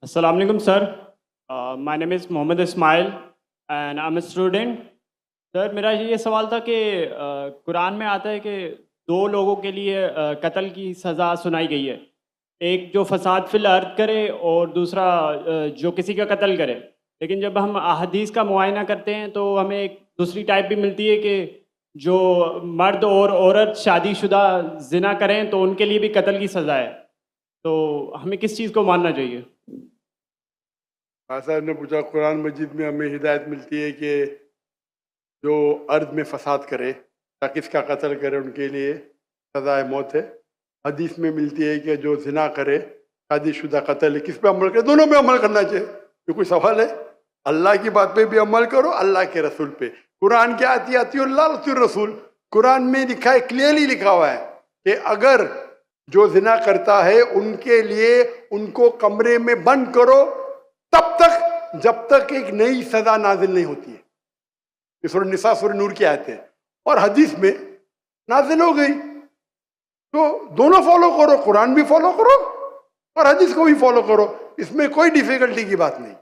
السلام علیکم sir. My name is Muhammad Ismail and I am a student. Sir میرا یہ سوال تھا کہ قرآن میں آتا ہے کہ دو لوگوں کے لیے قتل کی سزا سنائی گئی ہے. ایک جو فساد فی الارض کرے اور دوسرا جو کسی کا قتل کرے. لیکن جب ہم احادیث کا معائنہ کرتے ہیں تو ہمیں ایک دوسری ٹائپ بھی ملتی ہے کہ جو مرد اور عورت شادی شدہ زنا کریں تو ان کے لیے بھی قتل کی سزا ہے. تو ہمیں کس چیز کو ماننا چاہیے؟ صاحب نے پوچھا قرآن مجید میں ہمیں ہدایت ملتی ہے کہ جو ارض میں فساد کرے یا کس کا قتل کرے ان کے لیے سزائے موت ہے. حدیث میں ملتی ہے کہ جو زنا کرے شادی شدہ قتل ہے کس پہ عمل کرے؟ دونوں پہ عمل کرنا چاہیے. یہ کوئی سوال ہے؟ اللہ کی بات پہ بھی عمل کرو, اللہ کے رسول پہ. قرآن کیا آتی اللہ رسول رسول. قرآن میں لکھا ہے, کلیئرلی لکھا ہوا ہے کہ اگر جو زنا کرتا ہے ان کے لیے ان کو کمرے میں بند کرو تب تک جب تک ایک نئی سزا نازل نہیں ہوتی ہے. یہ سورہ نساء سورہ نور کی آیت ہے اور حدیث میں نازل ہو گئی. تو دونوں فالو کرو, قرآن بھی فالو کرو اور حدیث کو بھی فالو کرو. اس میں کوئی ڈیفیکلٹی کی بات نہیں.